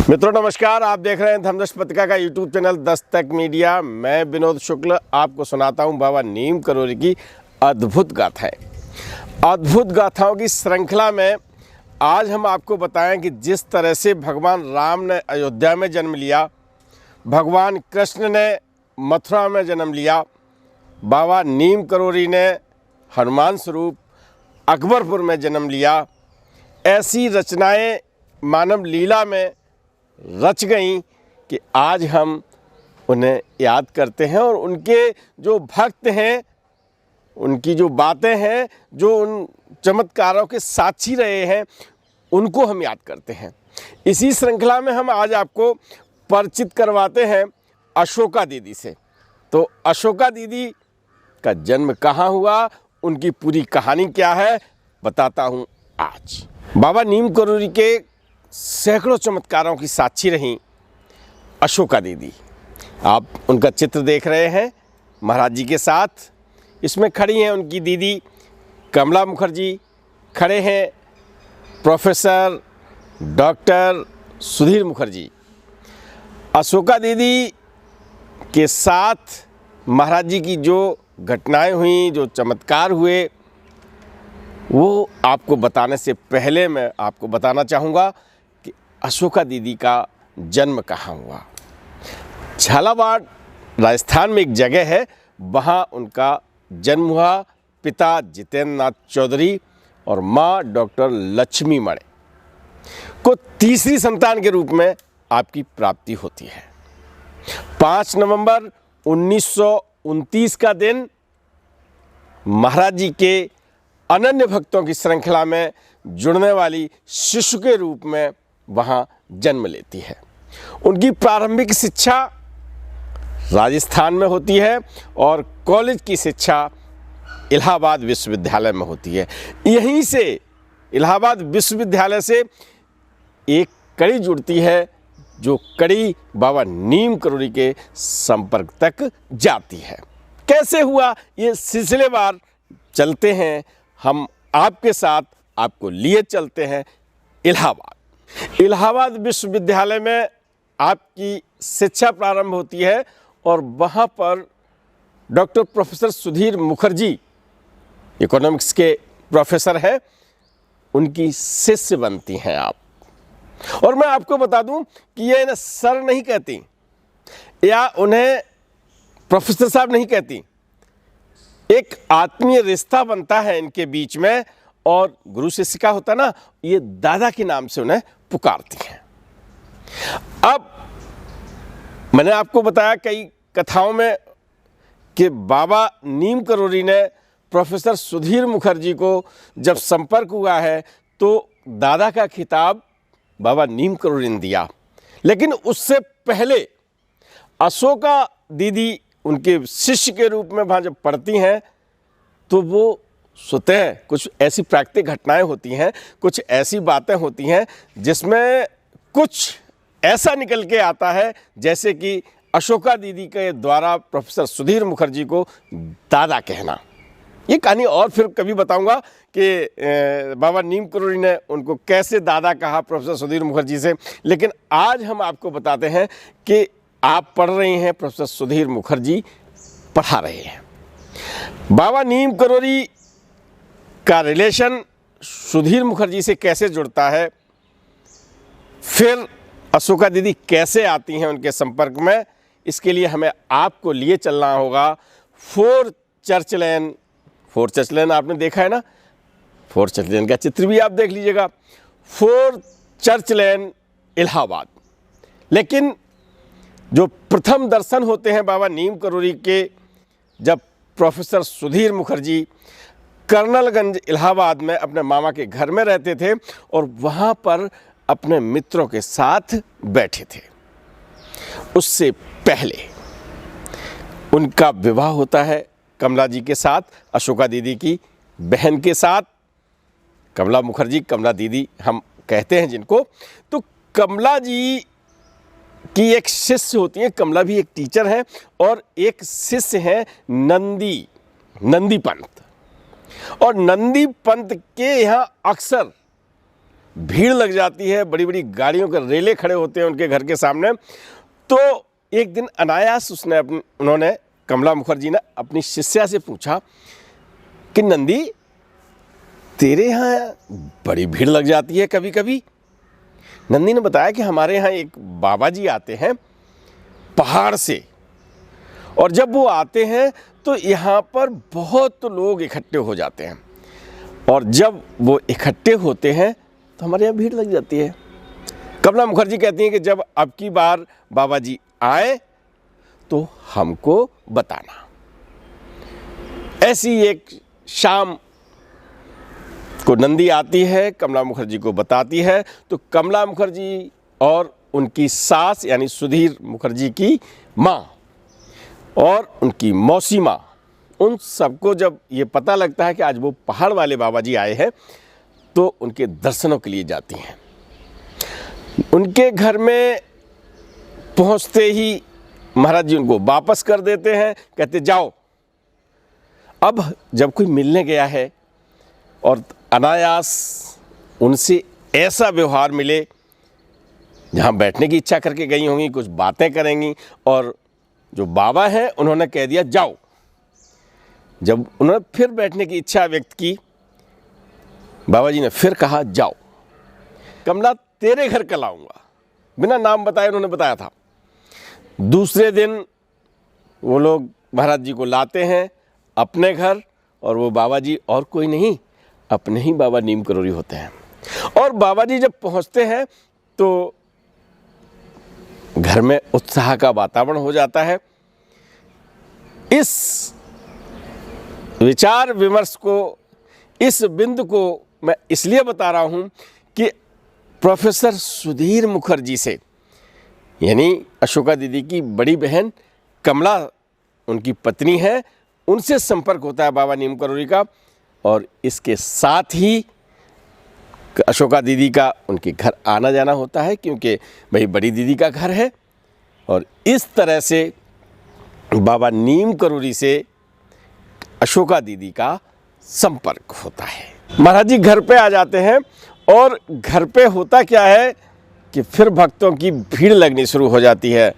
मित्रों नमस्कार, आप देख रहे हैं धर्मदर्श पत्रिका का यूट्यूब चैनल दस्तक मीडिया। मैं विनोद शुक्ल आपको सुनाता हूं बाबा नीम करोली की अद्भुत गाथाएं। अद्भुत गाथाओं की श्रृंखला में आज हम आपको बताएं कि जिस तरह से भगवान राम ने अयोध्या में जन्म लिया, भगवान कृष्ण ने मथुरा में जन्म लिया, बाबा नीम करोली ने हनुमान स्वरूप अकबरपुर में जन्म लिया, ऐसी रचनाएं मानव लीला में रच गईं कि आज हम उन्हें याद करते हैं और उनके जो भक्त हैं, उनकी जो बातें हैं, जो उन चमत्कारों के साक्षी रहे हैं, उनको हम याद करते हैं। इसी श्रृंखला में हम आज आपको परिचित करवाते हैं अशोका दीदी से। तो अशोका दीदी का जन्म कहाँ हुआ, उनकी पूरी कहानी क्या है, बताता हूँ आज। बाबा नीम करोली के सैकड़ों चमत्कारों की साक्षी रहीं अशोका दीदी। आप उनका चित्र देख रहे हैं महाराज जी के साथ। इसमें खड़ी हैं उनकी दीदी कमला मुखर्जी, खड़े हैं प्रोफेसर डॉक्टर सुधीर मुखर्जी। अशोका दीदी के साथ महाराज जी की जो घटनाएं हुई, जो चमत्कार हुए, वो आपको बताने से पहले मैं आपको बताना चाहूँगा कि अशोका दीदी का जन्म कहाँ हुआ। झालावाड़ राजस्थान में एक जगह है, वहाँ उनका जन्म हुआ। पिता जितेंद्र नाथ चौधरी और माँ डॉक्टर लक्ष्मी मणे को तीसरी संतान के रूप में आपकी प्राप्ति होती है। 5 नवंबर 1929 का दिन महाराज जी के अनन्य भक्तों की श्रृंखला में जुड़ने वाली शिशु के रूप में वहाँ जन्म लेती है। उनकी प्रारंभिक शिक्षा राजस्थान में होती है और कॉलेज की शिक्षा इलाहाबाद विश्वविद्यालय में होती है। यहीं से इलाहाबाद विश्वविद्यालय से एक कड़ी जुड़ती है, जो कड़ी बाबा नीम करोली के संपर्क तक जाती है। कैसे हुआ, ये सिलसिलेवार चलते हैं हम आपके साथ, आपको लिए चलते हैं इलाहाबाद। इलाहाबाद विश्वविद्यालय में आपकी शिक्षा प्रारंभ होती है और वहाँ पर doctor professor Sudhir Mukherjee economics के प्रोफेसर हैं, उनकी शिष्य बनती हैं आप। और मैं आपको बता दूं कि ये इन्हें सर नहीं कहती या उन्हें प्रोफेसर साहब नहीं कहती, एक आत्मीय रिश्ता बनता है इनके बीच में और गुरु शिष्य का होता ना, ये दादा के नाम से उन्हें पुकारती हैं। अब मैंने आपको बताया कई कथाओं में कि बाबा नीम करोली ने प्रोफेसर सुधीर मुखर्जी को जब संपर्क हुआ है तो दादा का खिताब बाबा नीम करोली ने दिया। लेकिन उससे पहले अशोका दीदी उनके शिष्य के रूप में वहाँ जब पढ़ती हैं तो वो स्वतः कुछ ऐसी प्राकृतिक घटनाएं होती हैं, कुछ ऐसी बातें होती हैं जिसमें कुछ ऐसा निकल के आता है जैसे कि अशोका दीदी के द्वारा प्रोफेसर सुधीर मुखर्जी को दादा कहना। ये कहानी और फिर कभी बताऊंगा कि बाबा नीम करोली ने उनको कैसे दादा कहा प्रोफेसर सुधीर मुखर्जी से। लेकिन आज हम आपको बताते हैं कि आप पढ़ रहे हैं, प्रोफेसर सुधीर मुखर्जी पढ़ा रहे हैं। बाबा नीम करोली का रिलेशन सुधीर मुखर्जी से कैसे जुड़ता है, फिर अशोका दीदी कैसे आती हैं उनके संपर्क में, इसके लिए हमें आपको लिए चलना होगा फोर्ट चर्च लेन आपने देखा है ना, फोर्ट चर्च लेन का चित्र भी आप देख लीजिएगा, फोर्ट चर्च लेन इलाहाबाद। लेकिन जो प्रथम दर्शन होते हैं बाबा नीम करोली के, जब प्रोफेसर सुधीर मुखर्जी कर्नलगंज इलाहाबाद में अपने मामा के घर में रहते थे और वहाँ पर अपने मित्रों के साथ बैठे थे। उससे पहले उनका विवाह होता है कमला जी के साथ, अशोका दीदी की बहन के साथ। कमला मुखर्जी, कमला दीदी हम कहते हैं जिनको। तो कमला जी की एक शिष्य होती है, कमला भी एक टीचर है, और एक शिष्य है नंदी पंत। और नंदी पंत के यहाँ अक्सर भीड़ लग जाती है, बड़ी बड़ी गाड़ियों के रेले खड़े होते हैं उनके घर के सामने। तो एक दिन अनायास उन्होंने कमला मुखर्जी ने अपनी शिष्या से पूछा कि नंदी, तेरे यहाँ बड़ी भीड़ लग जाती है कभी कभी। नंदी ने बताया कि हमारे यहाँ एक बाबा जी आते हैं पहाड़ से, और जब वो आते हैं तो यहाँ पर बहुत लोग इकट्ठे हो जाते हैं, और जब वो इकट्ठे होते हैं तो हमारे यहाँ भीड़ लग जाती है। कमला मुखर्जी कहती हैं कि जब अब की बार बाबा जी आए तो हमको बताना। ऐसी एक शाम को नंदी आती है, कमला मुखर्जी को बताती है। तो कमला मुखर्जी और उनकी सास यानी सुधीर मुखर्जी की माँ और उनकी मौसी माँ, उन सबको जब ये पता लगता है कि आज वो पहाड़ वाले बाबा जी आए हैं तो उनके दर्शनों के लिए जाती हैं। उनके घर में पहुंचते ही महाराज जी उनको वापस कर देते हैं, कहते जाओ। अब जब कोई मिलने गया है और अनायास उनसे ऐसा व्यवहार मिले, जहाँ बैठने की इच्छा करके गई होंगी, कुछ बातें करेंगी, और जो बाबा हैं उन्होंने कह दिया जाओ। जब उन्होंने फिर बैठने की इच्छा व्यक्त की, बाबा जी ने फिर कहा जाओ, कमला तेरे घर कल आऊँगा। बिना नाम बताए उन्होंने बताया था। दूसरे दिन वो लोग महाराज जी को लाते हैं अपने घर, और वो बाबा जी और कोई नहीं, अपने ही बाबा नीम करोरी होते हैं। और बाबा जी जब पहुंचते हैं तो घर में उत्साह का वातावरण हो जाता है। इस विचार विमर्श को, इस बिंदु को मैं इसलिए बता रहा हूं कि प्रोफेसर सुधीर मुखर्जी से, यानी अशोका दीदी की बड़ी बहन कमला उनकी पत्नी है, उनसे संपर्क होता है बाबा नीम करोरी का। और इसके साथ ही अशोका दीदी का उनके घर आना जाना होता है, क्योंकि भाई बड़ी दीदी का घर है। और इस तरह से बाबा नीम करोरी से अशोका दीदी का संपर्क होता है। महाराज जी घर पे आ जाते हैं, और घर पे होता क्या है कि फिर भक्तों की भीड़ लगनी शुरू हो जाती है।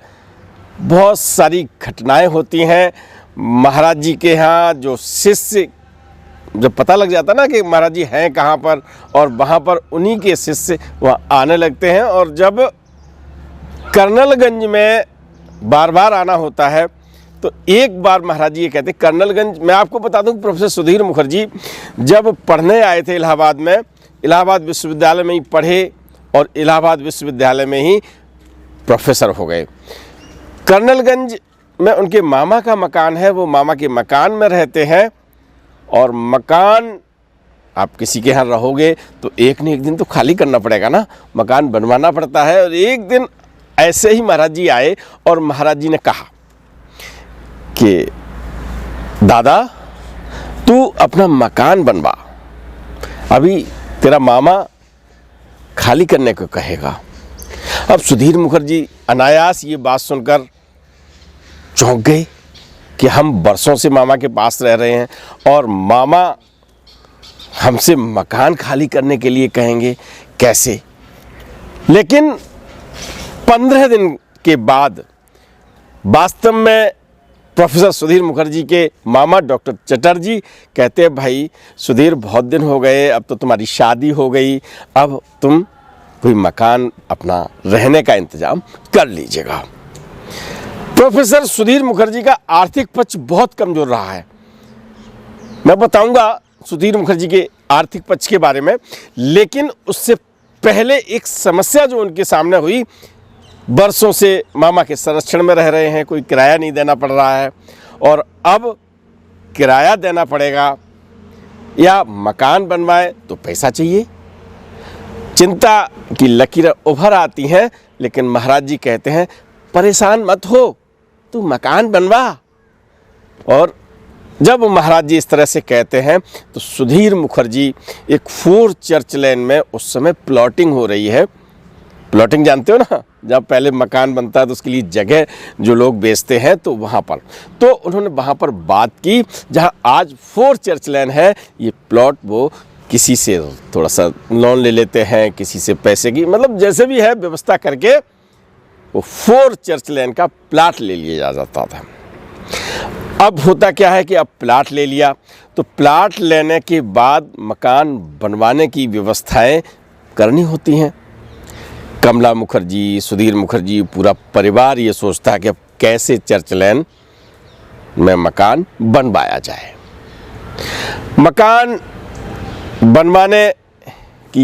बहुत सारी घटनाएं होती हैं। महाराज जी के यहाँ जो शिष्य, जब पता लग जाता ना कि महाराज जी हैं कहाँ पर, और वहाँ पर उन्हीं के शिष्य वहाँ आने लगते हैं। और जब कर्नलगंज में बार बार आना होता है तो एक बार महाराज जी ये कहते, कर्नलगंज, मैं आपको बता दूं प्रोफेसर सुधीर मुखर्जी जब पढ़ने आए थे इलाहाबाद में, इलाहाबाद विश्वविद्यालय में ही पढ़े और इलाहाबाद विश्वविद्यालय में ही प्रोफेसर हो गए। कर्नलगंज में उनके मामा का मकान है, वो मामा के मकान में रहते हैं। और मकान, आप किसी के यहाँ रहोगे तो एक न एक दिन तो खाली करना पड़ेगा ना, मकान बनवाना पड़ता है। और एक दिन ऐसे ही महाराज जी आए और महाराज जी ने कहा कि दादा तू अपना मकान बनवा, अभी तेरा मामा खाली करने को कहेगा। अब सुधीर मुखर्जी अनायास ये बात सुनकर चौंक गए कि हम बरसों से मामा के पास रह रहे हैं और मामा हमसे मकान खाली करने के लिए कहेंगे, कैसे। लेकिन 15 दिन के बाद वास्तव में प्रोफेसर सुधीर मुखर्जी के मामा डॉक्टर चटर्जी कहते हैं, भाई सुधीर बहुत दिन हो गए, अब तो तुम्हारी शादी हो गई, अब तुम कोई मकान अपना रहने का इंतजाम कर लीजिएगा। प्रोफेसर सुधीर मुखर्जी का आर्थिक पक्ष बहुत कमज़ोर रहा है। मैं बताऊंगा सुधीर मुखर्जी के आर्थिक पक्ष के बारे में, लेकिन उससे पहले एक समस्या जो उनके सामने हुई, बरसों से मामा के संरक्षण में रह रहे हैं, कोई किराया नहीं देना पड़ रहा है, और अब किराया देना पड़ेगा या मकान बनवाए तो पैसा चाहिए। चिंता की लकीरें उभर आती हैं, लेकिन महाराज जी कहते हैं परेशान मत हो, तू मकान बनवा। और जब महाराज जी इस तरह से कहते हैं तो सुधीर मुखर्जी एक 4 चर्च लेन में उस समय प्लॉटिंग हो रही है। प्लॉटिंग जानते हो ना, जब पहले मकान बनता है तो उसके लिए जगह जो लोग बेचते हैं, तो वहाँ पर उन्होंने वहाँ पर बात की, जहाँ आज 4 चर्च लेन है, ये प्लॉट वो किसी से थोड़ा सा लोन ले लेते हैं, किसी से पैसे की, मतलब जैसे भी है व्यवस्था करके वो 4 चर्च लेन का प्लाट ले लिया जाता था। अब होता क्या है कि अब प्लाट ले लिया तो प्लाट लेने के बाद मकान बनवाने की व्यवस्थाएं करनी होती हैं। कमला मुखर्जी, सुधीर मुखर्जी, पूरा परिवार ये सोचता है कि अब कैसे चर्च लेन में मकान बनवाया जाए। मकान बनवाने की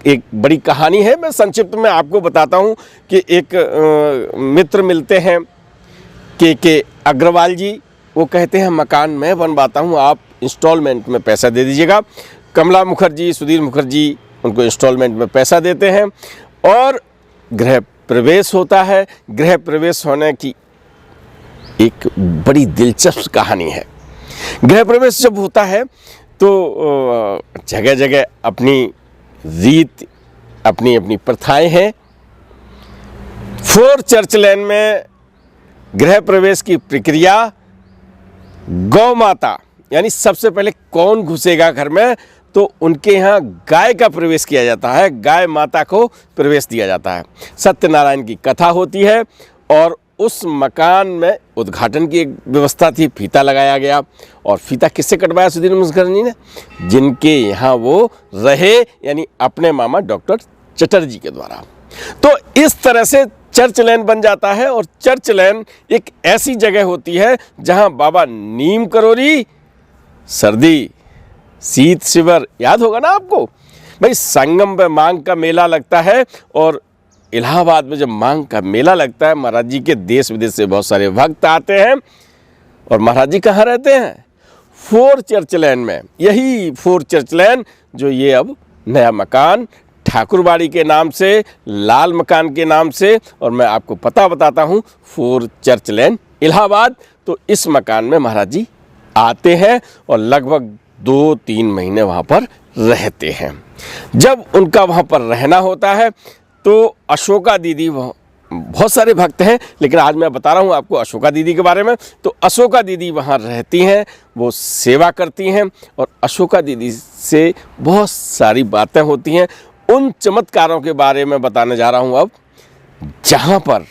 एक बड़ी कहानी है। मैं संक्षिप्त में आपको बताता हूँ कि एक मित्र मिलते हैं के अग्रवाल जी। वो कहते हैं मकान मैं बनवाता हूँ, आप इंस्टॉलमेंट में पैसा दे दीजिएगा। कमला मुखर्जी, सुधीर मुखर्जी उनको इंस्टॉलमेंट में पैसा देते हैं और गृह प्रवेश होता है। गृह प्रवेश होने की एक बड़ी दिलचस्प कहानी है। गृह प्रवेश जब होता है तो जगह जगह अपनी रीत, अपनी अपनी प्रथाएं हैं। 4 चर्च लेन में गृह प्रवेश की प्रक्रिया गौ माता, यानी सबसे पहले कौन घुसेगा घर में, तो उनके यहाँ गाय का प्रवेश किया जाता है, गाय माता को प्रवेश दिया जाता है। सत्यनारायण की कथा होती है और उस मकान में उद्घाटन की एक व्यवस्था थी, फीता लगाया गया। और फीता किससे कटवाया सुधीर मुखर्जी ने? जिनके यहाँ वो रहे, यानी अपने मामा डॉक्टर चटर्जी के द्वारा। तो इस तरह से चर्च लेन बन जाता है। और चर्च लेन एक ऐसी जगह होती है जहाँ बाबा नीम करोरी, सर्दी, शीत शिविर, याद होगा ना आपको भाई, संगम पे मांग का मेला लगता है। और इलाहाबाद में जब मांग का मेला लगता है, महाराज जी के देश विदेश से बहुत सारे भक्त आते हैं। और महाराज जी कहाँ रहते हैं? 4 चर्च लेन में। यही 4 चर्च लेन जो ये अब नया मकान ठाकुरबाड़ी के नाम से, लाल मकान के नाम से, और मैं आपको पता बताता हूँ 4 चर्च लेन इलाहाबाद। तो इस मकान में महाराज जी आते हैं और लगभग 2-3 महीने वहाँ पर रहते हैं। जब उनका वहाँ पर रहना होता है तो अशोका दीदी, बहुत सारे भक्त हैं लेकिन आज मैं बता रहा हूँ आपको अशोका दीदी के बारे में। तो अशोका दीदी वहाँ रहती हैं, वो सेवा करती हैं और अशोका दीदी से बहुत सारी बातें होती हैं। उन चमत्कारों के बारे में बताने जा रहा हूँ अब, जहाँ पर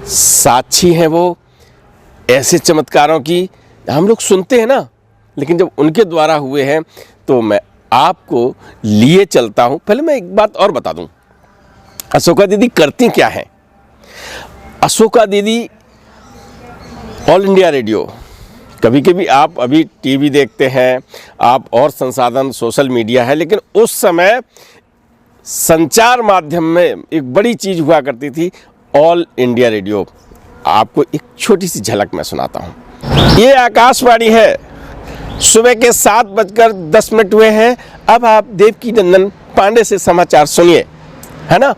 साक्षी हैं वो ऐसे चमत्कारों की हम लोग सुनते हैं ना, लेकिन जब उनके द्वारा हुए हैं तो मैं आपको लिए चलता हूँ। पहले मैं एक बात और बता दूँ, अशोका दीदी करती क्या है। अशोका दीदी ऑल इंडिया रेडियो, कभी कभी आप अभी टीवी देखते हैं आप और संसाधन सोशल मीडिया है, लेकिन उस समय संचार माध्यम में एक बड़ी चीज़ हुआ करती थी, ऑल इंडिया रेडियो। आपको एक छोटी सी झलक मैं सुनाता हूँ। ये आकाशवाणी है, सुबह के 7:10 हुए हैं। अब आप देवकी नंदन पांडे से समाचार सुनिए, है ना।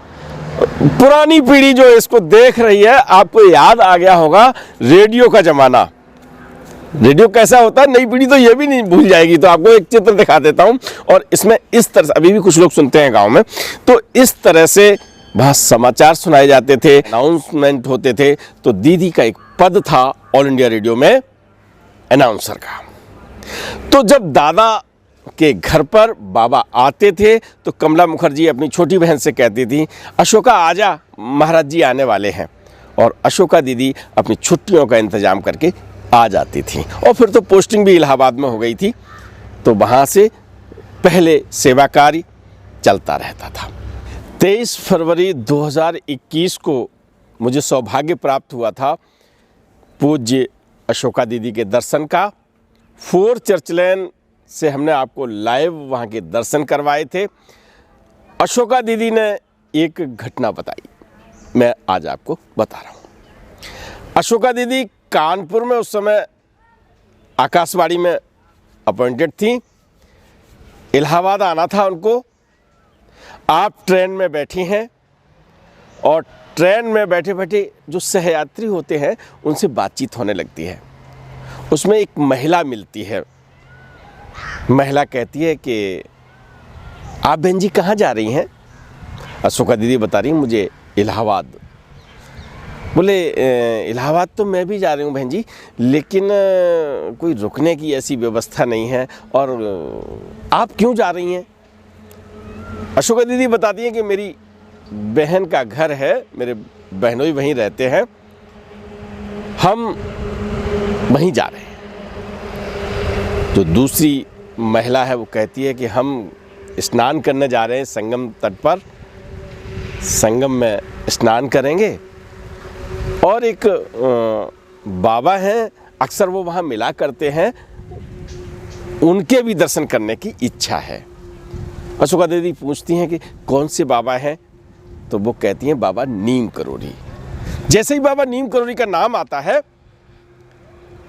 पुरानी पीढ़ी जो इसको देख रही है, आपको याद आ गया होगा रेडियो का जमाना। रेडियो कैसा होता है, नई पीढ़ी तो ये भी नहीं भूल जाएगी। तो आपको एक चित्र दिखा देता हूं। और इसमें इस तरह से अभी भी कुछ लोग सुनते हैं गांव में, तो इस तरह से वहाँ समाचार सुनाए जाते थे, अनाउंसमेंट होते थे। तो दीदी का एक पद था ऑल इंडिया रेडियो में अनाउंसर का। तो जब दादा के घर पर बाबा आते थे तो कमला मुखर्जी अपनी छोटी बहन से कहती थी, अशोका आजा, महाराज जी आने वाले हैं। और अशोका दीदी अपनी छुट्टियों का इंतजाम करके आ जाती थी। और फिर तो पोस्टिंग भी इलाहाबाद में हो गई थी, तो वहाँ से पहले सेवा कार्य चलता रहता था। 23 फरवरी 2021 को मुझे सौभाग्य प्राप्त हुआ था पूज्य अशोका दीदी के दर्शन का। 4 चर्च लेन से हमने आपको लाइव वहाँ के दर्शन करवाए थे। अशोका दीदी ने एक घटना बताई, मैं आज आपको बता रहा हूँ। अशोका दीदी कानपुर में उस समय आकाशवाणी में अपॉइंटेड थी, इलाहाबाद आना था उनको। आप ट्रेन में बैठी हैं और ट्रेन में बैठे बैठे जो सहयात्री होते हैं उनसे बातचीत होने लगती है। उसमें एक महिला मिलती है। महिला कहती है कि आप बहन जी कहाँ जा रही हैं? अशोका दीदी बता रही हैं मुझे इलाहाबाद। बोले इलाहाबाद तो मैं भी जा रही हूँ बहन जी, लेकिन कोई रुकने की ऐसी व्यवस्था नहीं है, और आप क्यों जा रही हैं? अशोका दीदी बताती हैं कि मेरी बहन का घर है, मेरे बहनोई वहीं रहते हैं, हम वहीं जा रहे हैं। तो दूसरी महिला है वो कहती है कि हम स्नान करने जा रहे हैं संगम तट पर, संगम में स्नान करेंगे, और एक बाबा हैं, अक्सर वो वहाँ मिला करते हैं, उनके भी दर्शन करने की इच्छा है। अशोका दीदी पूछती हैं कि कौन से बाबा हैं? तो वो कहती हैं बाबा नीम करोरी। जैसे ही बाबा नीम करोरी का नाम आता है,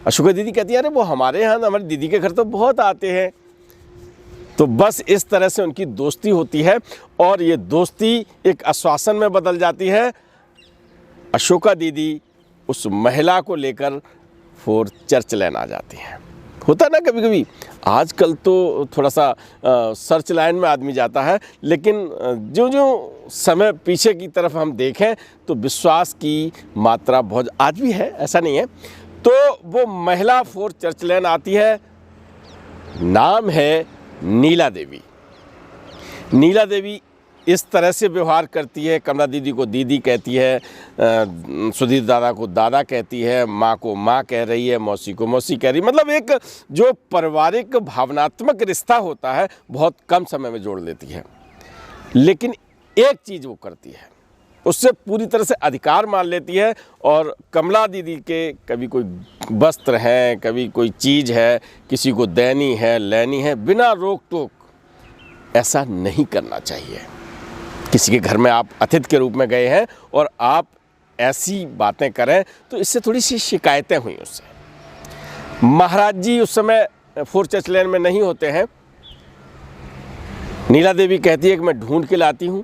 अशोका दीदी कहती है अरे वो हमारे यहाँ, हमारी दीदी के घर तो बहुत आते हैं। तो बस इस तरह से उनकी दोस्ती होती है, और ये दोस्ती एक आश्वासन में बदल जाती है। अशोका दीदी उस महिला को लेकर फोर चर्च लाइन आ जाती हैं। होता ना कभी कभी, आजकल तो थोड़ा सा सर्च लाइन में आदमी जाता है, लेकिन जो जो समय पीछे की तरफ हम देखें तो विश्वास की मात्रा बहुत आज भी है, ऐसा नहीं है। तो वो महिला फोर चर्च लाइन आती है, नाम है नीला देवी। नीला देवी इस तरह से व्यवहार करती है, कमला दीदी को दीदी कहती है, सुधीर दादा को दादा कहती है, माँ को माँ कह रही है, मौसी को मौसी कह रही है। मतलब एक जो पारिवारिक भावनात्मक रिश्ता होता है बहुत कम समय में जोड़ लेती है। लेकिन एक चीज़ वो करती है, उससे पूरी तरह से अधिकार मान लेती है, और कमला दीदी के कभी कोई वस्त्र हैं, कभी कोई चीज़ है, किसी को देनी है लेनी है, बिना रोक टोक ऐसा नहीं करना चाहिए। किसी के घर में आप अतिथि के रूप में गए हैं और आप ऐसी बातें करें तो इससे थोड़ी सी शिकायतें हुई उससे। महाराज जी उस समय फोर चर्च लाइन में नहीं होते हैं। नीला देवी कहती है कि मैं ढूंढ के लाती हूँ।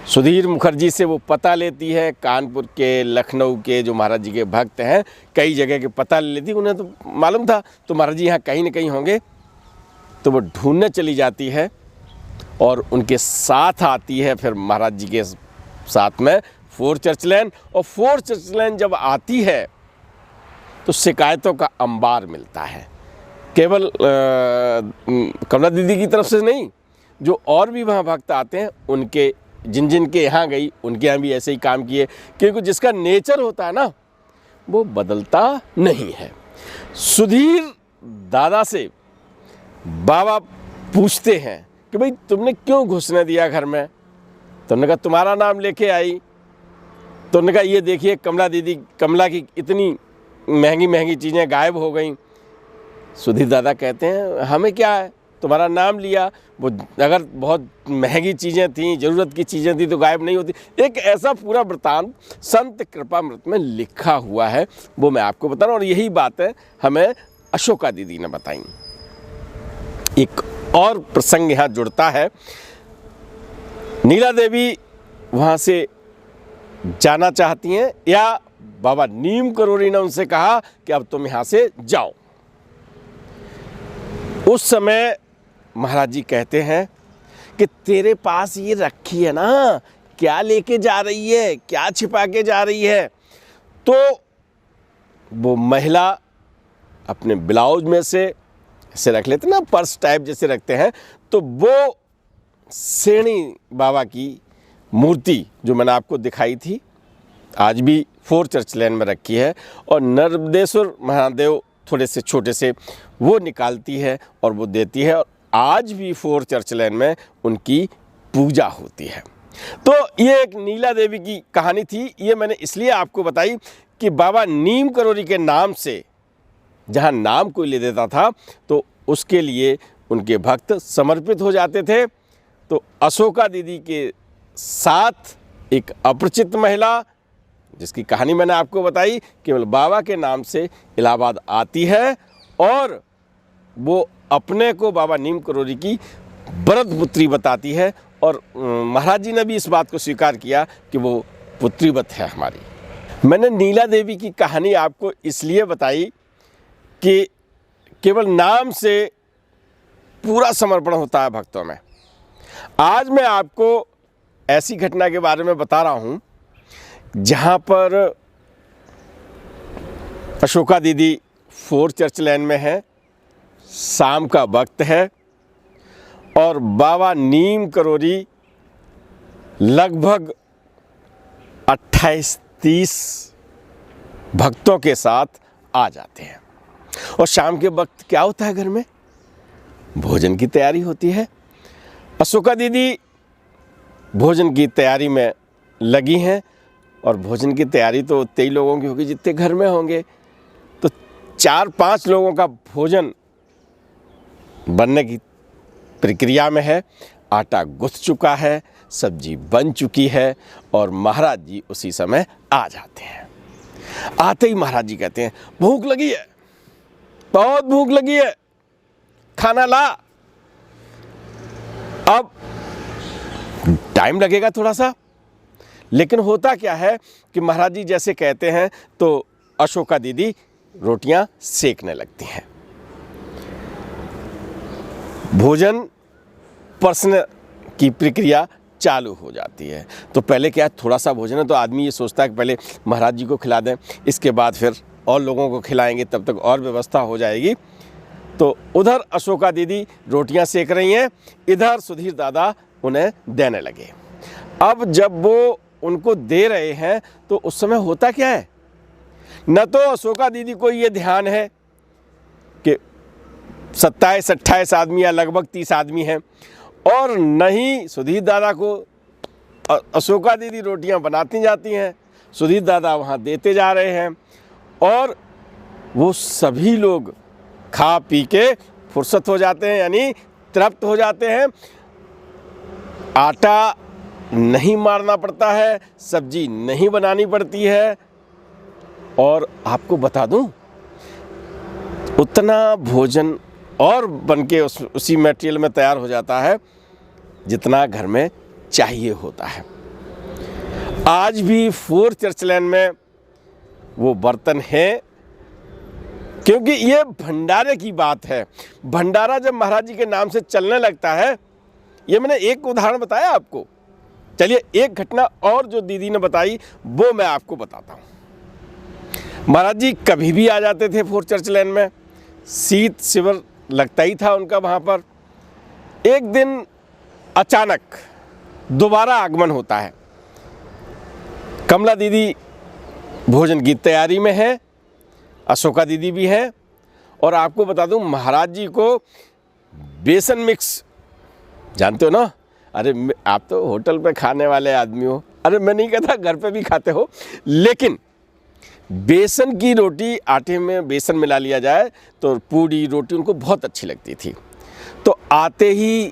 सुधीर मुखर्जी से वो पता लेती है, कानपुर के, लखनऊ के जो महाराज जी के भक्त हैं, कई जगह के पता ले लेती। उन्हें तो मालूम था तो महाराज जी यहाँ कहीं न कहीं होंगे, तो वो ढूंढने चली जाती है और उनके साथ आती है फिर महाराज जी के साथ में फोर चर्च लाइन। और फोर चर्च लाइन जब आती है तो शिकायतों का अंबार मिलता है, केवल कमला दीदी की तरफ से नहीं, जो और भी वहाँ भक्त आते हैं उनके, जिन जिन के यहाँ गई उनके यहाँ भी ऐसे ही काम किए, क्योंकि जिसका नेचर होता है ना वो बदलता नहीं है। सुधीर दादा से बाबा पूछते हैं कि भाई तुमने क्यों घुसने दिया घर में? तो उन्होंने कहा तुम्हारा नाम लेके आई। तो उन्होंने कहा ये देखिए कमला दीदी, कमला की इतनी महंगी महंगी चीज़ें गायब हो गई। सुधीर दादा कहते हैं हमें क्या है, तुम्हारा नाम लिया, वो अगर बहुत महंगी चीज़ें थीं, ज़रूरत की चीज़ें थी तो गायब नहीं होती। एक ऐसा पूरा वृत्तांत संत कृपामृत में लिखा हुआ है, वो मैं आपको बता रहा हूँ। और यही बातें हमें अशोका दीदी ने बताई। एक और प्रसंग यहाँ जुड़ता है। नीला देवी वहाँ से जाना चाहती हैं, या बाबा नीम करोरी ने उनसे कहा कि अब तुम यहाँ से जाओ। उस समय महाराज जी कहते हैं कि तेरे पास ये रखी है ना, क्या लेके जा रही है, क्या छिपा के जा रही है? तो वो महिला अपने ब्लाउज में से ऐसे रख लेते ना, पर्स टाइप जैसे रखते हैं, तो वो सेणी बाबा की मूर्ति जो मैंने आपको दिखाई थी आज भी फोर चर्च लाइन में रखी है, और नर्मदेश्वर महादेव थोड़े से छोटे से वो निकालती है और वो देती है, और आज भी फोर चर्च लाइन में उनकी पूजा होती है। तो ये एक नीला देवी की कहानी थी। ये मैंने इसलिए आपको बताई कि बाबा नीम करोरी के नाम से जहाँ नाम कोई ले देता था तो उसके लिए उनके भक्त समर्पित हो जाते थे। तो अशोका दीदी के साथ एक अपरिचित महिला, जिसकी कहानी मैंने आपको बताई, केवल बाबा के नाम से इलाहाबाद आती है, और वो अपने को बाबा नीम करोरी की वरद पुत्री बताती है। और महाराज जी ने भी इस बात को स्वीकार किया कि वो पुत्रीवत है हमारी। मैंने नीला देवी की कहानी आपको इसलिए बताई कि केवल नाम से पूरा समर्पण होता है भक्तों में। आज मैं आपको ऐसी घटना के बारे में बता रहा हूँ जहाँ पर अशोका दीदी 4 चर्च लेन में है, शाम का वक्त है और बाबा नीम करोरी लगभग 28-30 भक्तों के साथ आ जाते हैं। और शाम के वक्त क्या होता है, घर में भोजन की तैयारी होती है। अशोका दीदी भोजन की तैयारी में लगी हैं और भोजन की तैयारी तो उतने ही लोगों की होगी जितने घर में होंगे। तो 4-5 लोगों का भोजन बनने की प्रक्रिया में है। आटा गुथ चुका है, सब्जी बन चुकी है और महाराज जी उसी समय आ जाते हैं। आते ही महाराज जी कहते हैं, भूख लगी है, बहुत भूख लगी है, खाना ला। अब टाइम लगेगा थोड़ा सा, लेकिन होता क्या है कि महाराज जी जैसे कहते हैं तो अशोका दीदी रोटियां सेकने लगती हैं। भोजन परसने की प्रक्रिया चालू हो जाती है। तो पहले क्या है, थोड़ा सा भोजन है तो आदमी ये सोचता है कि पहले महाराज जी को खिला दें, इसके बाद फिर और लोगों को खिलाएंगे, तब तक और व्यवस्था हो जाएगी। तो उधर अशोका दीदी रोटियां सेक रही हैं, इधर सुधीर दादा उन्हें देने लगे। अब जब वो उनको दे रहे हैं तो उस समय होता क्या है, न तो अशोका दीदी को ये ध्यान है कि 27-28 आदमी या लगभग 30 आदमी हैं, और न ही सुधीर दादा को अशोका दीदी रोटियां बनाती जाती हैं, सुधीर दादा वहाँ देते जा रहे हैं और वो सभी लोग खा पी के फुर्सत हो जाते हैं, यानी तृप्त हो जाते हैं। आटा नहीं मारना पड़ता है, सब्जी नहीं बनानी पड़ती है। और आपको बता दूं, उतना भोजन और बनके उसी मटेरियल में तैयार हो जाता है जितना घर में चाहिए होता है। आज भी 4 चर्च लेन में वो बर्तन है, क्योंकि ये भंडारे की बात है। भंडारा जब महाराज जी के नाम से चलने लगता है, ये मैंने एक उदाहरण बताया आपको। चलिए एक घटना और जो दीदी ने बताई वो मैं आपको बताता हूँ। महाराज जी कभी भी आ जाते थे 4 चर्च लेन में, शीत शिविर लगता ही था उनका वहाँ पर। एक दिन अचानक दोबारा आगमन होता है। कमला दीदी भोजन की तैयारी में है, अशोका दीदी भी है, और आपको बता दूं महाराज जी को बेसन मिक्स, जानते हो ना, अरे आप तो होटल पे खाने वाले आदमी हो, अरे मैं नहीं कहता घर पे भी खाते हो, लेकिन बेसन की रोटी, आटे में बेसन मिला लिया जाए तो पूड़ी रोटी उनको बहुत अच्छी लगती थी। तो आते ही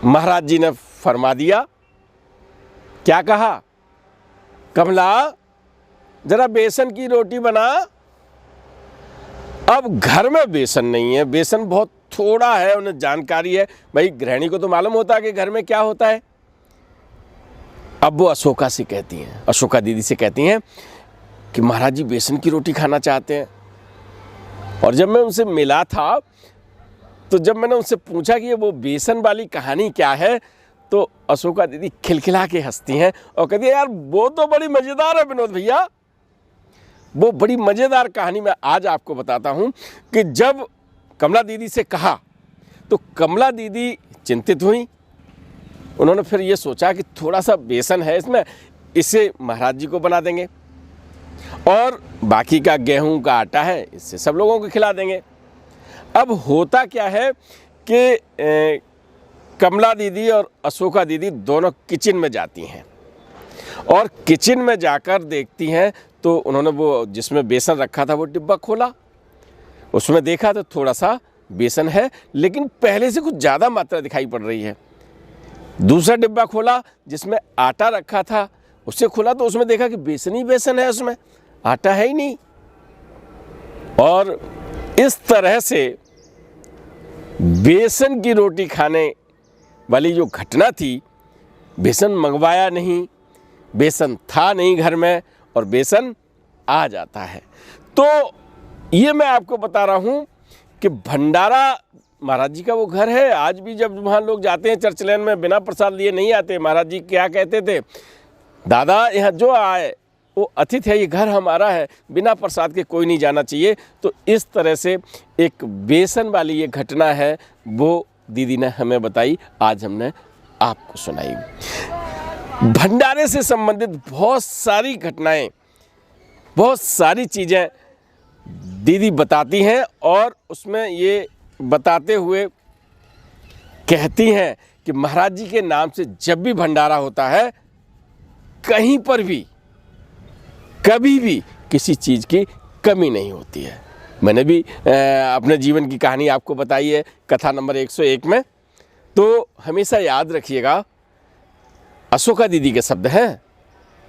महाराज जी ने फरमा दिया, क्या कहा, कमला जरा बेसन की रोटी बना। अब घर में बेसन नहीं है, बेसन बहुत थोड़ा है, उन्हें जानकारी है, भाई गृहिणी को तो मालूम होता है कि घर में क्या होता है। अब वो अशोका से कहती हैं, अशोका दीदी से कहती हैं कि महाराज जी बेसन की रोटी खाना चाहते हैं। और जब मैं उनसे मिला था तो जब मैंने उनसे पूछा कि ये वो बेसन वाली कहानी क्या है, तो अशोका दीदी खिलखिला के हंसती हैं और कहती है, यार वो तो बड़ी मज़ेदार है विनोद भैया, वो बड़ी मज़ेदार कहानी मैं आज आपको बताता हूँ। कि जब कमला दीदी से कहा तो कमला दीदी चिंतित हुई। उन्होंने फिर ये सोचा कि थोड़ा सा बेसन है इसमें, इसे महाराज जी को बना देंगे और बाकी का गेहूं का आटा है, इससे सब लोगों को खिला देंगे। अब होता क्या है कि कमला दीदी और अशोका दीदी दोनों किचन में जाती हैं और किचन में जाकर देखती हैं तो उन्होंने वो जिसमें बेसन रखा था वो डिब्बा खोला, उसमें देखा तो थोड़ा सा बेसन है, लेकिन पहले से कुछ ज़्यादा मात्रा दिखाई पड़ रही है। दूसरा डिब्बा खोला जिसमें आटा रखा था, उससे खोला तो उसमें देखा कि बेसन ही बेसन है, उसमें आटा है ही नहीं। और इस तरह से बेसन की रोटी खाने वाली जो घटना थी, बेसन मंगवाया नहीं, बेसन था नहीं घर में और बेसन आ जाता है। तो ये मैं आपको बता रहा हूँ कि भंडारा महाराज जी का वो घर है। आज भी जब वहाँ लोग जाते हैं चर्च लेन में, बिना प्रसाद लिए नहीं आते। महाराज जी क्या कहते थे, दादा यहाँ जो आए वो अतिथि है, ये घर हमारा है, बिना प्रसाद के कोई नहीं जाना चाहिए। तो इस तरह से एक बेसन वाली ये घटना है, वो दीदी ने हमें बताई, आज हमने आपको सुनाई। भंडारे से संबंधित बहुत सारी घटनाएं, बहुत सारी चीज़ें दीदी बताती हैं और उसमें ये बताते हुए कहती हैं कि महाराज जी के नाम से जब भी भंडारा होता है, कहीं पर भी कभी भी किसी चीज़ की कमी नहीं होती है। मैंने भी अपने जीवन की कहानी आपको बताई है कथा नंबर 101 में। तो हमेशा याद रखिएगा, अशोका दीदी के शब्द हैं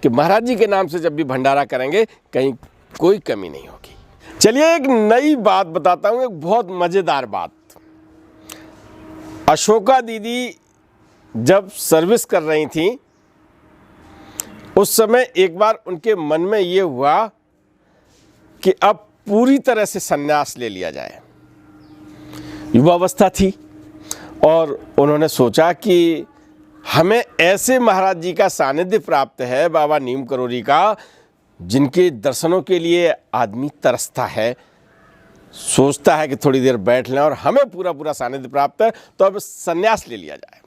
कि महाराज जी के नाम से जब भी भंडारा करेंगे, कहीं कोई कमी नहीं होगी। चलिए एक नई बात बताता हूँ, एक बहुत मज़ेदार बात। अशोका दीदी जब सर्विस कर रही थी, उस समय एक बार उनके मन में ये हुआ कि अब पूरी तरह से संन्यास ले लिया जाए। युवावस्था थी और उन्होंने सोचा कि हमें ऐसे महाराज जी का सानिध्य प्राप्त है, बाबा नीम करोली का, जिनके दर्शनों के लिए आदमी तरसता है, सोचता है कि थोड़ी देर बैठ लें, और हमें पूरा पूरा सानिध्य प्राप्त है, तो अब संन्यास ले लिया जाए।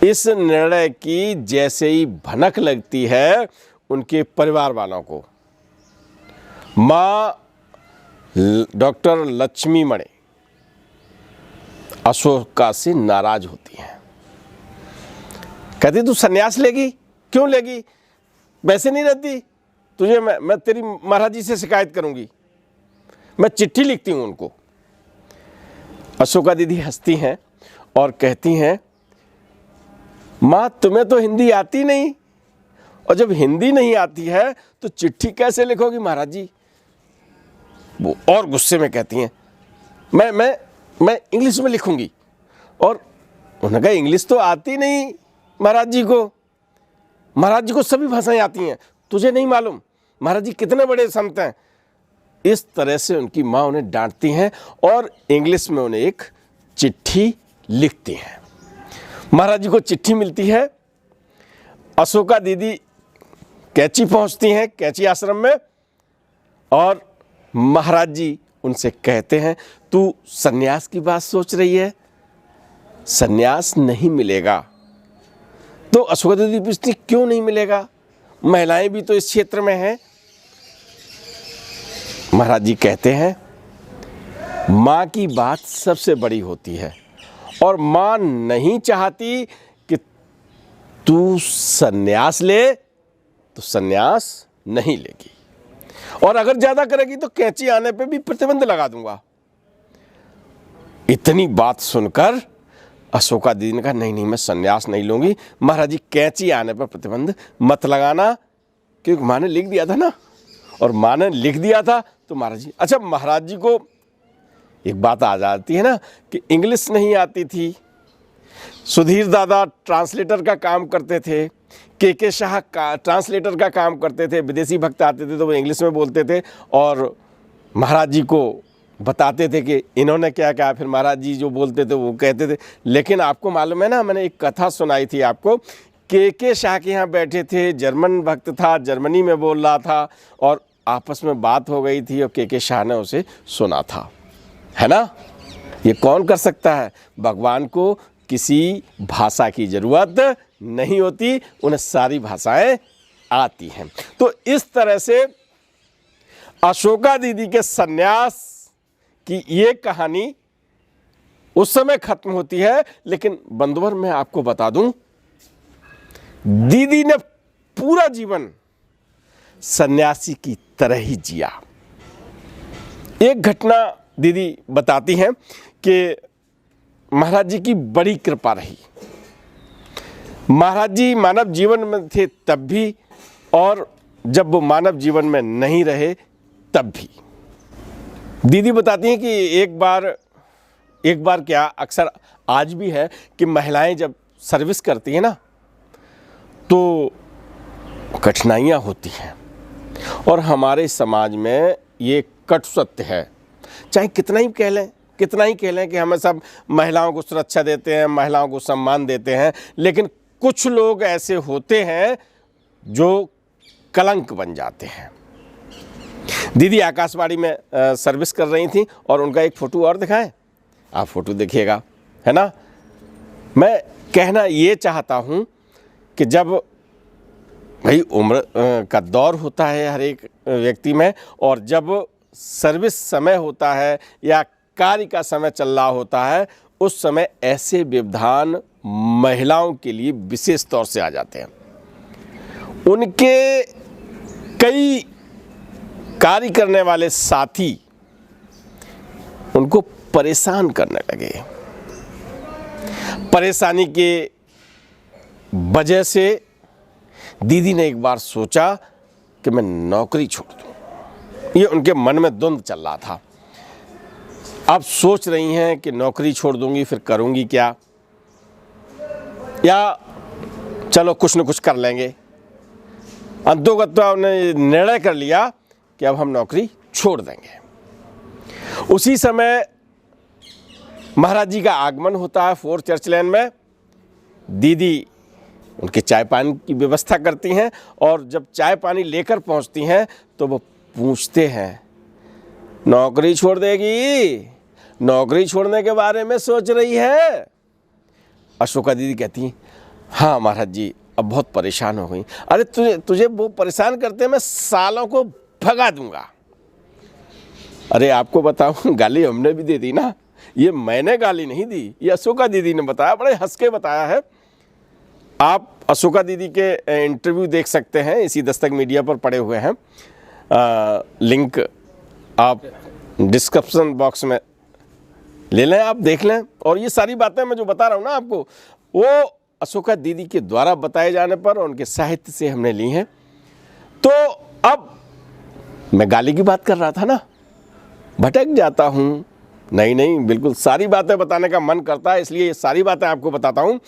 इस निर्णय की जैसे ही भनक लगती है उनके परिवार वालों को, माँ डॉक्टर लक्ष्मी मणि अशोका से नाराज होती हैं। कहती तू संन्यास लेगी? क्यों लेगी? वैसे नहीं रहती तुझे, मैं तेरी महाराज जी से शिकायत करूंगी, मैं चिट्ठी लिखती हूं उनको। अशोका दीदी हंसती हैं और कहती हैं, माँ तुम्हें तो हिंदी आती नहीं, और जब हिंदी नहीं आती है तो चिट्ठी कैसे लिखोगी महाराज जी? वो और गुस्से में कहती हैं, मैं इंग्लिश में लिखूंगी। और उन्होंने कहा इंग्लिश तो आती नहीं महाराज जी को, महाराज जी को सभी भाषाएं आती हैं, तुझे नहीं मालूम महाराज जी कितने बड़े संत हैं। इस तरह से उनकी माँ उन्हें डांटती हैं और इंग्लिश में उन्हें एक चिट्ठी लिखती हैं। महाराज जी को चिट्ठी मिलती है। अशोका दीदी कैची पहुंचती हैं, कैची आश्रम में, और महाराज जी उनसे कहते हैं, तू सन्यास की बात सोच रही है, सन्यास नहीं मिलेगा। तो अशोका दीदी पूछती, क्यों नहीं मिलेगा? महिलाएं भी तो इस क्षेत्र में हैं। महाराज जी कहते हैं, माँ की बात सबसे बड़ी होती है, और माँ नहीं चाहती कि तू सन्यास ले, तो सन्यास नहीं लेगी, और अगर ज्यादा करेगी तो कैंची आने पे भी प्रतिबंध लगा दूंगा। इतनी बात सुनकर अशोका दीदी ने कहा, नहीं मैं सन्यास नहीं लूंगी, महाराज जी कैंची आने पर प्रतिबंध मत लगाना, क्योंकि माँ ने लिख दिया था ना, और माँ ने लिख दिया था तो महाराज जी। अच्छा, महाराज जी को एक बात आ जाती है ना कि इंग्लिश नहीं आती थी। सुधीर दादा ट्रांसलेटर का काम करते थे, के शाह का ट्रांसलेटर का काम करते थे, विदेशी भक्त आते थे तो वो इंग्लिश में बोलते थे और महाराज जी को बताते थे कि इन्होंने क्या कहा, फिर महाराज जी जो बोलते थे वो कहते थे। लेकिन आपको मालूम है ना, मैंने एक कथा सुनाई थी आपको, के शाह के यहाँ बैठे थे, जर्मन भक्त था, जर्मनी में बोल रहा था, और आपस में बात हो गई थी और के शाह ने उसे सुना था, है ना। ये कौन कर सकता है? भगवान को किसी भाषा की ज़रूरत नहीं होती, उन्हें सारी भाषाएं आती हैं। तो इस तरह से अशोका दीदी के सन्यास की ये कहानी उस समय खत्म होती है। लेकिन बंधुवर, मैं आपको बता दूं, दीदी ने पूरा जीवन सन्यासी की तरह ही जिया। एक घटना दीदी बताती हैं कि महाराज जी की बड़ी कृपा रही। महाराज जी मानव जीवन में थे तब भी, और जब वो मानव जीवन में नहीं रहे तब भी। दीदी बताती हैं कि एक बार क्या, अक्सर आज भी है कि महिलाएं जब सर्विस करती हैं ना तो कठिनाइयाँ होती हैं, और हमारे समाज में ये कटु सत्य है। चाहे कितना ही कह लें कि हमें सब महिलाओं को सुरक्षा देते हैं, महिलाओं को सम्मान देते हैं, लेकिन कुछ लोग ऐसे होते हैं जो कलंक बन जाते हैं। दीदी आकाशवाणी में सर्विस कर रही थी और उनका एक फ़ोटो और दिखाएं, आप फ़ोटो देखिएगा, है ना। मैं कहना ये चाहता हूँ कि जब भाई उम्र का दौर होता है हर एक व्यक्ति में, और जब सर्विस समय होता है या कार्य का समय चल रहा होता है, उस समय ऐसे व्यवधान महिलाओं के लिए विशेष तौर से आ जाते हैं। उनके कई कार्य करने वाले साथी उनको परेशान करने लगे। परेशानी के वजह से दीदी ने एक बार सोचा कि मैं नौकरी छोड़ दूं। ये उनके मन में द्वंद्व चल रहा था। अब सोच रही हैं कि नौकरी छोड़ दूंगी फिर करूंगी क्या, या चलो कुछ न कुछ कर लेंगे। अंतोगत्वा उन्होंने निर्णय कर लिया कि अब हम नौकरी छोड़ देंगे। उसी समय महाराज जी का आगमन होता है 4 चर्च लेन में। दीदी उनके चाय पानी की व्यवस्था करती हैं, और जब चाय पानी लेकर पहुंचती हैं तो वो पूछते हैं, नौकरी छोड़ देगी? नौकरी छोड़ने के बारे में सोच रही है? अशोका दीदी कहती हैं, हाँ महाराज जी, अब बहुत परेशान हो गई। अरे तुझे वो परेशान करते मैं सालों को भगा दूंगा। अरे आपको बताऊं, गाली हमने भी दे दी ना। ये मैंने गाली नहीं दी, ये अशोका दीदी ने बताया, बड़े हंस के बताया है। आप अशोका दीदी के इंटरव्यू देख सकते हैं, इसी दस्तक मीडिया पर पड़े हुए हैं। लिंक आप डिस्क्रिप्शन बॉक्स में ले लें, आप देख लें। और ये सारी बातें मैं जो बता रहा हूँ ना आपको, वो अशोका दीदी के द्वारा बताए जाने पर और उनके साहित्य से हमने ली हैं। तो अब मैं गाली की बात कर रहा था ना, भटक जाता हूँ। नहीं, बिल्कुल सारी बातें बताने का मन करता है, इसलिए ये सारी बातें आपको बताता हूँ।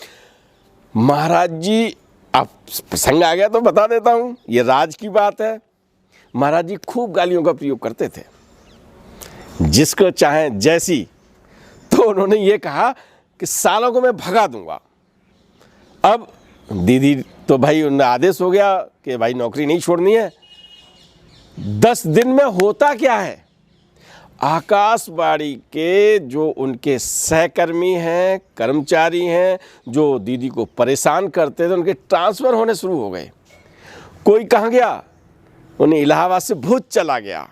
महाराज जी, आप प्रसंग आ गया तो बता देता हूँ, ये राज की बात है। महाराज जी खूब गालियों का प्रयोग करते थे, जिसको चाहे जैसी। तो उन्होंने ये कहा कि सालों को मैं भगा दूंगा। अब दीदी तो भाई उनका आदेश हो गया कि भाई नौकरी नहीं छोड़नी है। 10 दिन में होता क्या है, आकाशवाणी के जो उनके सहकर्मी हैं, कर्मचारी हैं, जो दीदी को परेशान करते थे, उनके ट्रांसफ़र होने शुरू हो गए। कोई कहाँ गया, उन्हें इलाहाबाद से भुज चला गया।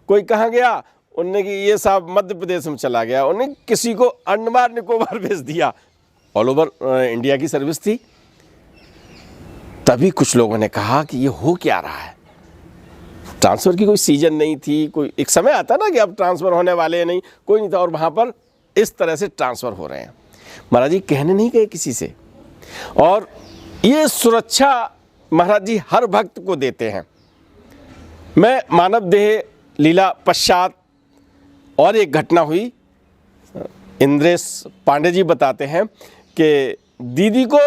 कोई कहाँ गया, उन्हें कि ये साहब मध्य प्रदेश में चला गया। उन्हें किसी को अंडमान निकोबार भेज दिया। ऑल ओवर इंडिया की सर्विस थी। तभी कुछ लोगों ने कहा कि ये हो क्या रहा है। ट्रांसफ़र की कोई सीजन नहीं थी, कोई एक समय आता ना कि अब ट्रांसफ़र होने वाले हैं, नहीं कोई नहीं था, और वहाँ पर इस तरह से ट्रांसफ़र हो रहे हैं। महाराज जी कहने नहीं गए किसी से, और ये सुरक्षा महाराज जी हर भक्त को देते हैं। मैं मानव देह लीला पश्चात और एक घटना हुई, इंद्रेश पांडे जी बताते हैं कि दीदी को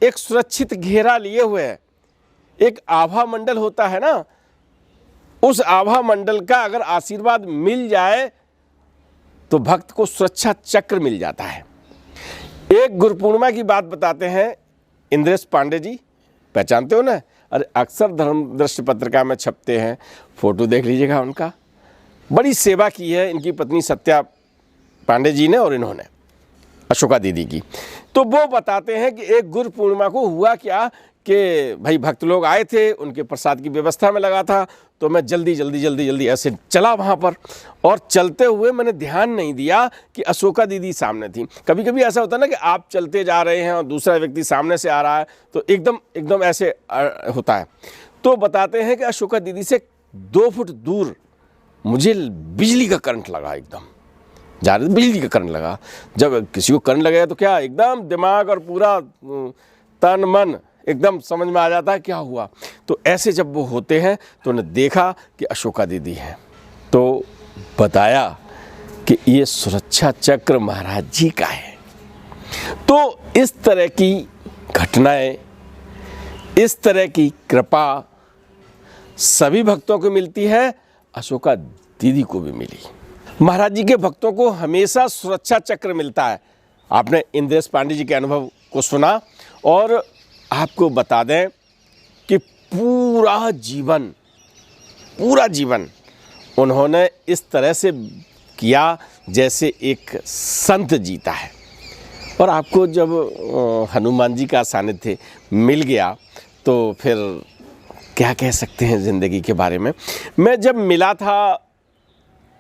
एक सुरक्षित घेरा लिए हुए है। एक आभा मंडल होता है ना, उस आभा मंडल का अगर आशीर्वाद मिल जाए तो भक्त को सुरक्षा चक्र मिल जाता है। एक गुरु पूर्णिमा की बात बताते हैं इंद्रेश पांडे जी, पहचानते हो ना? अरे अक्सर धर्मदृष्टि पत्रिका में छपते हैं, फोटो देख लीजिएगा उनका। बड़ी सेवा की है इनकी पत्नी सत्या पांडे जी ने और इन्होंने अशोका दीदी की। तो वो बताते हैं कि एक गुरु पूर्णिमा को हुआ क्या कि भाई भक्त लोग आए थे, उनके प्रसाद की व्यवस्था में लगा था, तो मैं जल्दी ऐसे चला वहाँ पर, और चलते हुए मैंने ध्यान नहीं दिया कि अशोका दीदी सामने थी। कभी कभी ऐसा होता है ना कि आप चलते जा रहे हैं और दूसरा व्यक्ति सामने से आ रहा है, तो एकदम ऐसे होता है। तो बताते हैं कि अशोका दीदी से 2 फुट दूर मुझे बिजली का करंट लगा, एकदम जा रहे बिजली का करंट लगा। जब किसी को करंट लगेगा तो क्या एकदम दिमाग और पूरा तन मन एकदम समझ में आ जाता है क्या हुआ। तो ऐसे जब वो होते हैं तो उन्हें देखा कि अशोका दीदी हैं, तो बताया कि ये सुरक्षा चक्र महाराज जी का है। तो इस तरह की घटनाएं, इस तरह की कृपा सभी भक्तों को मिलती है, अशोका दीदी को भी मिली। महाराज जी के भक्तों को हमेशा सुरक्षा चक्र मिलता है। आपने इंद्रेश पांडे जी के अनुभव को सुना, और आपको बता दें कि पूरा जीवन उन्होंने इस तरह से किया जैसे एक संत जीता है। और आपको जब हनुमान जी का सानिध्य मिल गया तो फिर क्या कह सकते हैं ज़िंदगी के बारे में। मैं जब मिला था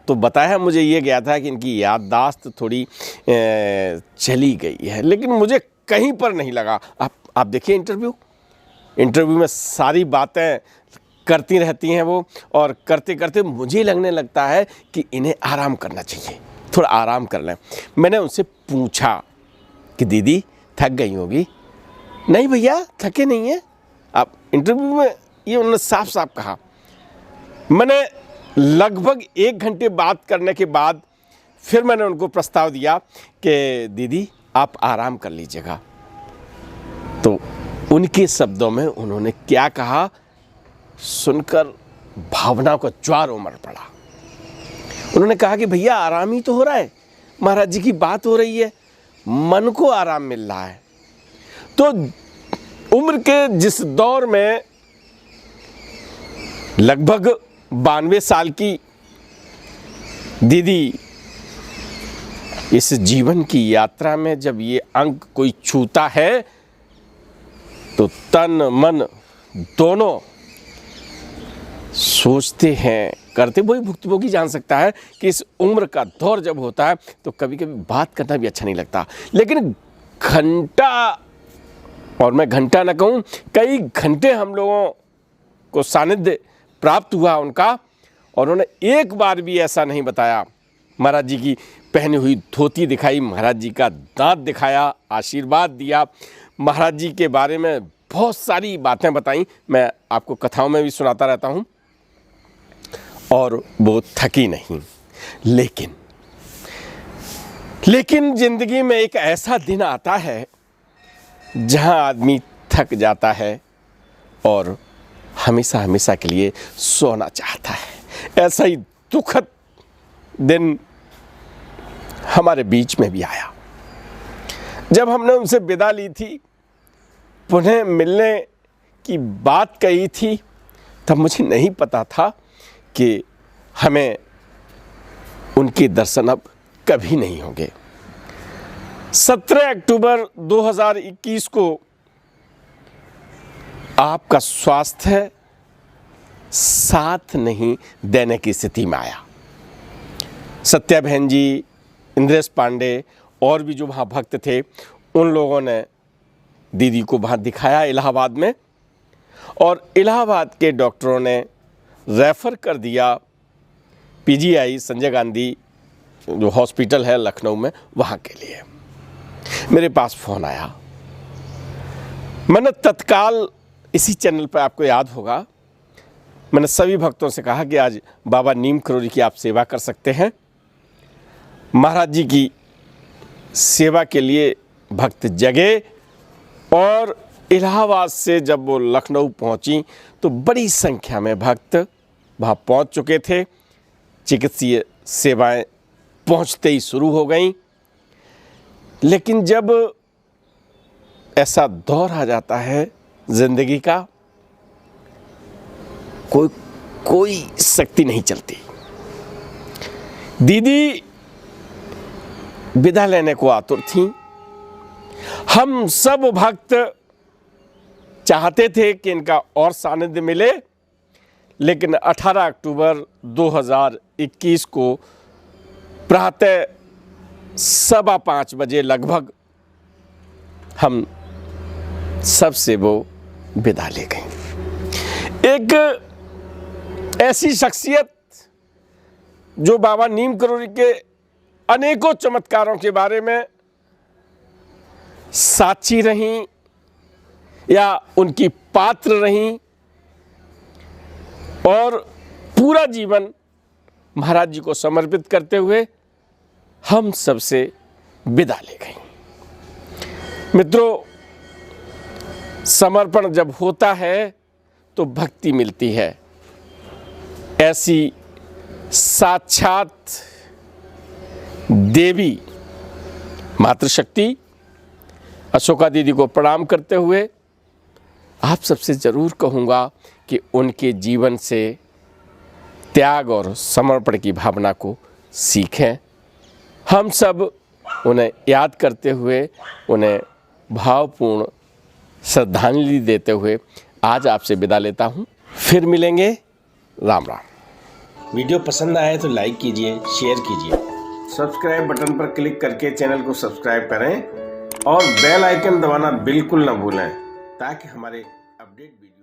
तो बताया मुझे ये गया था कि इनकी याददाश्त थोड़ी चली गई है, लेकिन मुझे कहीं पर नहीं लगा। आप देखिए इंटरव्यू में सारी बातें करती रहती हैं वो, और करते करते मुझे लगने लगता है कि इन्हें आराम करना चाहिए, थोड़ा आराम कर लें। मैंने उनसे पूछा कि दीदी थक गई होगी। नहीं भैया थके नहीं हैं आप। इंटरव्यू में ये उन्होंने साफ साफ कहा। मैंने लगभग 1 घंटे बात करने के बाद फिर मैंने उनको प्रस्ताव दिया कि दीदी आप आराम कर लीजिएगा। तो उनके शब्दों में उन्होंने क्या कहा सुनकर भावनाओं का ज्वार उमड़ पड़ा। उन्होंने कहा कि भैया आराम ही तो हो रहा है, महाराज जी की बात हो रही है, मन को आराम मिल रहा है। तो उम्र के जिस दौर में लगभग 92 साल की दीदी इस जीवन की यात्रा में जब ये अंक कोई छूता है तो तन मन दोनों सोचते हैं, करते। वही भुक्तभोगी जान सकता है कि इस उम्र का दौर जब होता है तो कभी कभी बात करना भी अच्छा नहीं लगता। लेकिन घंटा, और मैं घंटा ना कहूँ, कई घंटे हम लोगों को सानिध्य प्राप्त हुआ उनका, और उन्होंने एक बार भी ऐसा नहीं बताया। महाराज जी की पहनी हुई धोती दिखाई, महाराज जी का दांत दिखाया, आशीर्वाद दिया, महाराज जी के बारे में बहुत सारी बातें बताई। मैं आपको कथाओं में भी सुनाता रहता हूँ, और वो थकी नहीं। लेकिन जिंदगी में एक ऐसा दिन आता है जहां आदमी थक जाता है और हमेशा हमेशा के लिए सोना चाहता है। ऐसा ही दुखद दिन हमारे बीच में भी आया। जब हमने उनसे विदा ली थी, पुनः मिलने की बात कही थी, तब मुझे नहीं पता था कि हमें उनके दर्शन अब कभी नहीं होंगे। 17 अक्टूबर 2021 को आपका स्वास्थ्य साथ नहीं देने की स्थिति में आया। सत्या बहन जी, इंद्रेश पांडे और भी जो वहाँ भक्त थे, उन लोगों ने दीदी को वहाँ दिखाया इलाहाबाद में, और इलाहाबाद के डॉक्टरों ने रेफ़र कर दिया पीजीआई संजय गांधी जो हॉस्पिटल है लखनऊ में, वहाँ के लिए। मेरे पास फ़ोन आया। मैंने तत्काल इसी चैनल पर, आपको याद होगा, मैंने सभी भक्तों से कहा कि आज बाबा नीम करोली की आप सेवा कर सकते हैं। महाराज जी की सेवा के लिए भक्त जगे, और इलाहाबाद से जब वो लखनऊ पहुंची तो बड़ी संख्या में भक्त वहाँ पहुंच चुके थे। चिकित्सीय सेवाएं पहुंचते ही शुरू हो गईं। लेकिन जब ऐसा दौर आ जाता है जिंदगी का, कोई शक्ति नहीं चलती। दीदी विदा लेने को आतुर थीं। हम सब भक्त चाहते थे कि इनका और सानिध्य मिले, लेकिन 18 अक्टूबर 2021 को प्रातः 5:15 बजे लगभग हम सबसे वो विदा ले गए। एक ऐसी शख्सियत जो बाबा नीम करोली के अनेकों चमत्कारों के बारे में साक्षी रहीं या उनकी पात्र रहीं, और पूरा जीवन महाराज जी को समर्पित करते हुए हम सबसे विदा ले गई। मित्रों, समर्पण जब होता है तो भक्ति मिलती है। ऐसी साक्षात देवी मातृशक्ति अशोका दीदी को प्रणाम करते हुए आप सबसे ज़रूर कहूँगा कि उनके जीवन से त्याग और समर्पण की भावना को सीखें। हम सब उन्हें याद करते हुए, उन्हें भावपूर्ण श्रद्धांजलि देते हुए आज आपसे विदा लेता हूँ। फिर मिलेंगे। राम राम। वीडियो पसंद आए तो लाइक कीजिए, शेयर कीजिए, सब्सक्राइब बटन पर क्लिक करके चैनल को सब्सक्राइब करें और बेल आइकन दबाना बिल्कुल ना भूलें ताकि हमारे अपडेट वीडियो